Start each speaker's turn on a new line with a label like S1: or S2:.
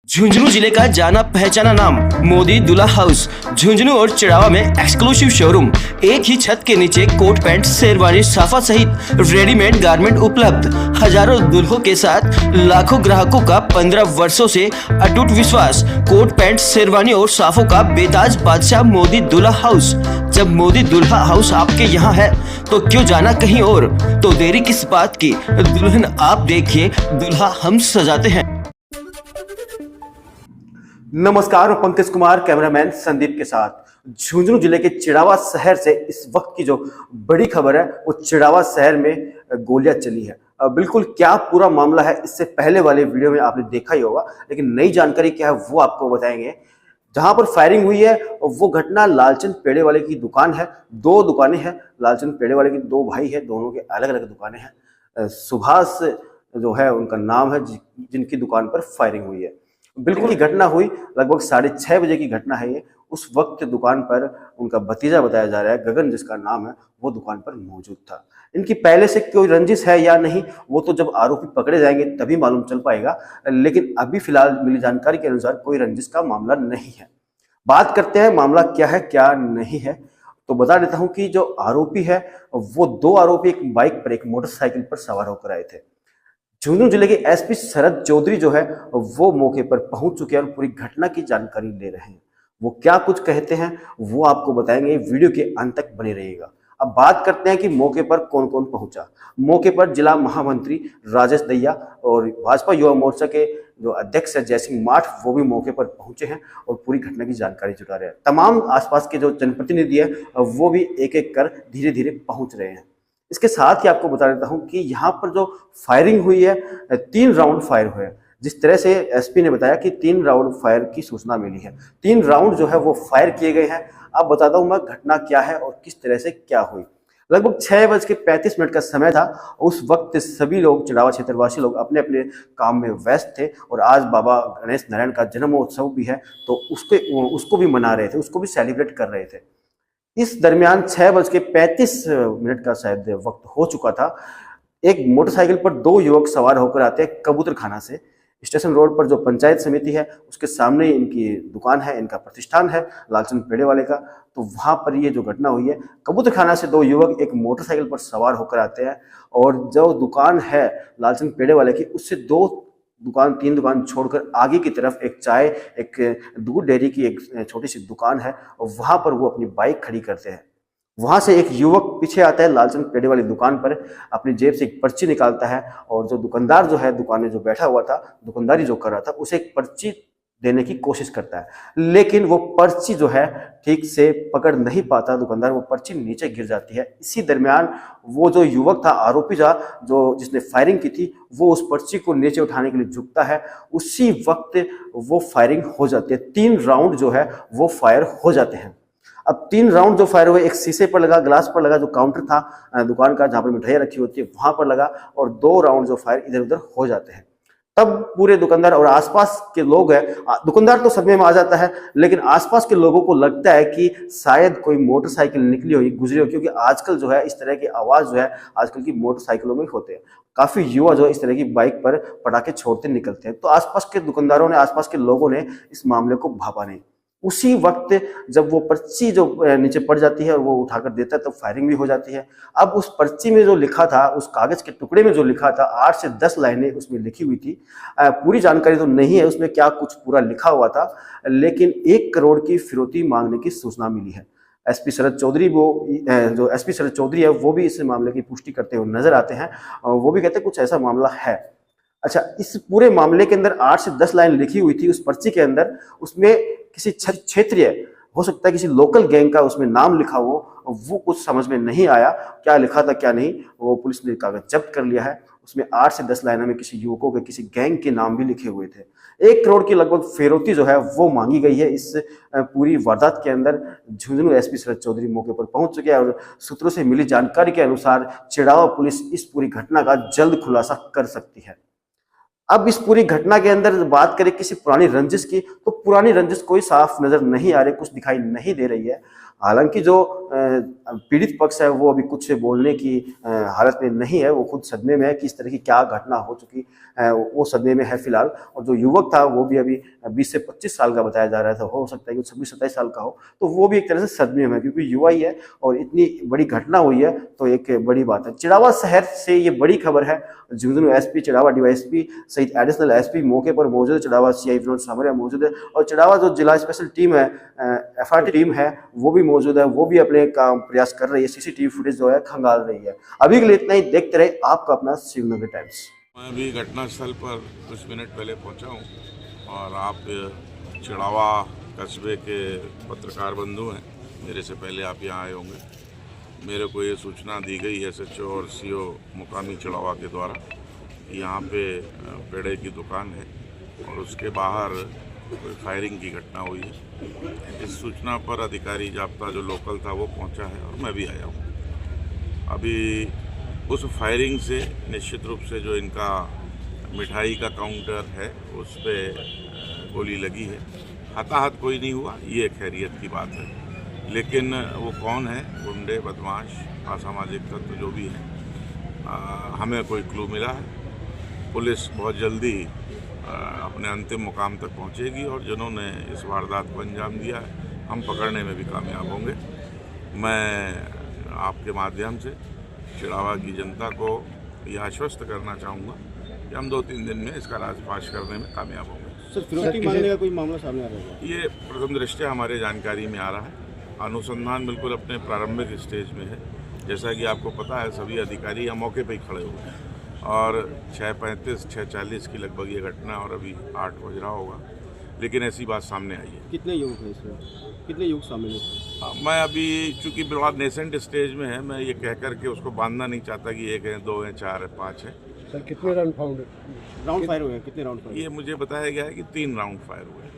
S1: झुंझुनू जिले का जाना पहचाना नाम मोदी दूल्हा हाउस झुंझुनू और चिड़ावा में एक्सक्लूसिव शोरूम, एक ही छत के नीचे कोट पैंट शेरवानी साफा सहित रेडीमेड गारमेंट उपलब्ध। हजारों दुल्हों के साथ लाखों ग्राहकों का 15 वर्षों से अटूट विश्वास। कोट पैंट शेरवानी और साफों का बेताज बादशाह मोदी दूल्हा हाउस। जब मोदी दूल्हा हाउस आपके यहाँ है तो क्यों जाना कहीं और। तो देरी किस बात की, दुल्हन आप देखिए, दूल्हा हम सजाते हैं।
S2: नमस्कार, मैं पंकज कुमार कैमरामैन संदीप के साथ। झुंझुनू जिले के चिड़ावा शहर से इस वक्त की जो बड़ी खबर है वो चिड़ावा शहर में गोलियां चली है। बिल्कुल क्या पूरा मामला है इससे पहले वाले वीडियो में आपने देखा ही होगा, लेकिन नई जानकारी क्या है वो आपको बताएंगे। जहां पर फायरिंग हुई है वो घटना लालचंद पेड़े वाले की दुकान है। दो दुकानें हैं, लालचंद पेड़े वाले की दो भाई है, दोनों के अलग अलग दुकानें हैं। सुभाष जो है उनका नाम है जिनकी दुकान पर फायरिंग हुई है। बिल्कुल की घटना हुई लगभग 6:30 बजे की घटना है ये। उस वक्त दुकान पर उनका भतीजा बताया जा रहा है, गगन जिसका नाम है, वो दुकान पर मौजूद था। इनकी पहले से कोई रंजिश है या नहीं वो तो जब आरोपी पकड़े जाएंगे तभी मालूम चल पाएगा, लेकिन अभी फिलहाल मिली जानकारी के अनुसार कोई रंजिश का मामला नहीं है। बात करते हैं मामला क्या है क्या नहीं है, तो बता देता हूं कि जो आरोपी है वो दो आरोपी एक बाइक पर एक मोटरसाइकिल पर सवार होकर आए थे। झुंझुनू जिले के एसपी शरद चौधरी जो है वो मौके पर पहुंच चुके हैं और पूरी घटना की जानकारी ले रहे हैं। वो क्या कुछ कहते हैं वो आपको बताएंगे, वीडियो के अंत तक बने रहिएगा। अब बात करते हैं कि मौके पर कौन कौन पहुंचा। मौके पर जिला महामंत्री राजेश दहिया और भाजपा युवा मोर्चा के जो अध्यक्ष है जय सिंह माठ, वो भी मौके पर पहुंचे हैं और पूरी घटना की जानकारी जुटा रहे हैं। तमाम आसपास के जो जनप्रतिनिधि है वो भी एक एक कर धीरे धीरे पहुंच रहे हैं। इसके साथ ही आपको बता देता हूं कि यहाँ पर जो फायरिंग हुई है 3 राउंड फायर हुए हैं। जिस तरह से एसपी ने बताया कि 3 राउंड फायर की सूचना मिली है, 3 राउंड जो है वो फायर किए गए हैं। अब बताता हूं मैं घटना क्या है और किस तरह से क्या हुई। लगभग 6:35 का समय था। उस वक्त सभी लोग चिड़ावा क्षेत्रवासी लोग अपने अपने काम में व्यस्त थे और आज बाबा गणेश नारायण का जन्मोत्सव भी है तो उसको भी मना रहे थे, उसको भी सेलिब्रेट कर रहे थे। इस दरमियान 6:35 का शायद वक्त हो चुका था। एक मोटरसाइकिल पर 2 युवक सवार होकर आते हैं कबूतर खाना से। स्टेशन रोड पर जो पंचायत समिति है उसके सामने इनकी दुकान है, इनका प्रतिष्ठान है लालचंद पेड़े वाले का। तो वहां पर ये जो घटना हुई है, कबूतर खाना से 2 युवक एक मोटरसाइकिल पर सवार होकर आते हैं और जो दुकान है लालचंद पेड़े वाले की उससे 3 दुकान छोड़कर आगे की तरफ एक चाय, एक दूध डेयरी की एक छोटी सी दुकान है और वहां पर वो अपनी बाइक खड़ी करते हैं। वहां से एक युवक पीछे आता है लालचंद पेड़े वाली दुकान पर, अपनी जेब से एक पर्ची निकालता है और जो दुकानदार जो है दुकान में जो बैठा हुआ था, दुकानदारी जो कर रहा था, उसे एक पर्ची देने की कोशिश करता है, लेकिन वो पर्ची जो है ठीक से पकड़ नहीं पाता दुकानदार, वो पर्ची नीचे गिर जाती है। इसी दरमियान वो जो युवक था, आरोपी था जो जिसने फायरिंग की थी, वो उस पर्ची को नीचे उठाने के लिए झुकता है। उसी वक्त वो फायरिंग हो जाती है। 3 राउंड जो है वो फायर हो जाते हैं। अब 3 राउंड जो फायर हुए, एक शीशे पर लगा, ग्लास पर लगा, जो काउंटर था दुकान का जहां पर मिठाइयां रखी होती है वहां पर लगा, और 2 राउंड जो फायर इधर उधर हो जाते हैं। तब पूरे दुकानदार और आसपास के लोग हैं, दुकानदार तो सदमे में आ जाता है, लेकिन आसपास के लोगों को लगता है कि शायद कोई मोटरसाइकिल निकली हुई गुजरी हो, क्योंकि आजकल जो है इस तरह की आवाज जो है आजकल की मोटरसाइकिलों में होते हैं। काफी युवा जो है इस तरह की बाइक पर पटाखे छोड़ते निकलते हैं। तो आसपास के दुकानदारों ने, आसपास के लोगों ने इस मामले को भापा नहीं। उसी वक्त जब वो पर्ची जो नीचे पड़ जाती है और वो उठाकर देता है तो फायरिंग भी हो जाती है। अब उस पर्ची में जो लिखा था, उस कागज के टुकड़े में जो लिखा था, 8 से 10 लाइनें उसमें लिखी हुई थी। पूरी जानकारी तो नहीं है उसमें क्या कुछ पूरा लिखा हुआ था, लेकिन 1 करोड़ की फिरौती मांगने की सूचना मिली है। एसपी शरद चौधरी जो एसपी शरद चौधरी है वो भी इस मामले की पुष्टि करते हुए नजर आते हैं और वो भी कहते हैं कुछ ऐसा मामला है। अच्छा, इस पूरे मामले के अंदर 8 से 10 लाइन लिखी हुई थी उस पर्ची के अंदर। उसमें किसी क्षेत्रीय, हो सकता है किसी लोकल गैंग का उसमें नाम लिखा हो, वो कुछ समझ में नहीं आया क्या लिखा था क्या नहीं। वो पुलिस ने कागज जब्त कर लिया है। उसमें 8 से 10 लाइनों में किसी युवकों के, किसी गैंग के नाम भी लिखे हुए थे। 1 करोड़ की लगभग फिरौती जो है वो मांगी गई है इस पूरी वारदात के अंदर। झुंझुनू एसपी शरद चौधरी मौके पर पहुंच चुके हैं और सूत्रों से मिली जानकारी के अनुसार चिड़ावा पुलिस इस पूरी घटना का जल्द खुलासा कर सकती है। अब इस पूरी घटना के अंदर बात करें किसी पुरानी रंजिश की, तो पुरानी रंजिश कोई साफ नजर नहीं आ रही, कुछ दिखाई नहीं दे रही है। हालांकि जो पीड़ित पक्ष है वो अभी कुछ बोलने की हालत में नहीं है, वो खुद सदमे में है कि इस तरह की क्या घटना हो चुकी है, वो सदमे में है फिलहाल। और जो युवक था वो भी अभी 20 से 25 साल का बताया जा रहा था, हो सकता है कि 26-27 साल का हो, तो वो भी एक तरह से सदमे में है क्योंकि युवा ही है और इतनी बड़ी घटना हुई है तो एक बड़ी बात है। चिड़ावा शहर से ये बड़ी खबर है। झुंझुनू एसपी, चिड़ावा डीवाईएसपी सहित एडिशनल एसपी मौके पर मौजूद है, चिड़ावा सीआई विनोद सामरिया मौजूद है और चिड़ावा जो जिला स्पेशल टीम है, एफआरटी टीम है, वो भी मौजूद है, वो भी अपने काम प्रयास कर रही है, सीसीटीवी फुटेज जो है खंगाल रही है। अभी के लिए इतना ही, देखते रहे आपका अपना शिवनगर टाइम्स।
S3: मैं अभी घटनास्थल पर कुछ मिनट पहले पहुंचा हूं और आप चिड़ावा कस्बे के पत्रकार बंधु हैं, मेरे से पहले आप यहां आए होंगे। मेरे को ये सूचना दी गई एसएचओ और सीओ मुकामी चिड़ावा के द्वारा, यहाँ पे पेड़े की दुकान है और उसके बाहर कोई फायरिंग की घटना हुई है। इस सूचना पर अधिकारी जाब्ता जो लोकल था वो पहुंचा है और मैं भी आया हूँ। अभी उस फायरिंग से निश्चित रूप से जो इनका मिठाई का काउंटर है उस पर गोली लगी है। हताहत कोई नहीं हुआ, ये खैरियत की बात है, लेकिन वो कौन है, गुंडे, बदमाश, असामाजिक तत्व जो भी है, हमें कोई क्लू मिला है। पुलिस बहुत जल्दी अपने अंतिम मुकाम तक पहुंचेगी और जिन्होंने इस वारदात को अंजाम दिया है हम पकड़ने में भी कामयाब होंगे। मैं आपके माध्यम से चिड़ावा की जनता को यह आश्वस्त करना चाहूँगा कि हम 2-3 दिन में इसका राजपाश करने में कामयाब होंगे।
S4: सर, फिरौती मांगने का कोई मामला सामने आ रहा है?
S3: ये प्रथम दृष्टया हमारे जानकारी में आ रहा है। अनुसंधान बिल्कुल अपने प्रारंभिक स्टेज में है। जैसा कि आपको पता है सभी अधिकारी यहाँ मौके पर ही खड़े हुए हैं और 6:35, 6:40 की लगभग ये घटना और अभी 8 बज रहा होगा, लेकिन ऐसी बात सामने आई है।
S4: कितने युवक हैं इसमें? कितने युवक शामिल हैं?
S3: मैं अभी चूंकि बहुत नेसेंट स्टेज में है, मैं ये कह करके उसको बांधना नहीं चाहता कि 1 है, 2 है, 4 है, 5 है।
S4: सर, कितने राउंड फायर हुए हैं? कितने राउंड फायर?
S3: ये मुझे बताया गया है कि 3 राउंड फायर हुए हैं।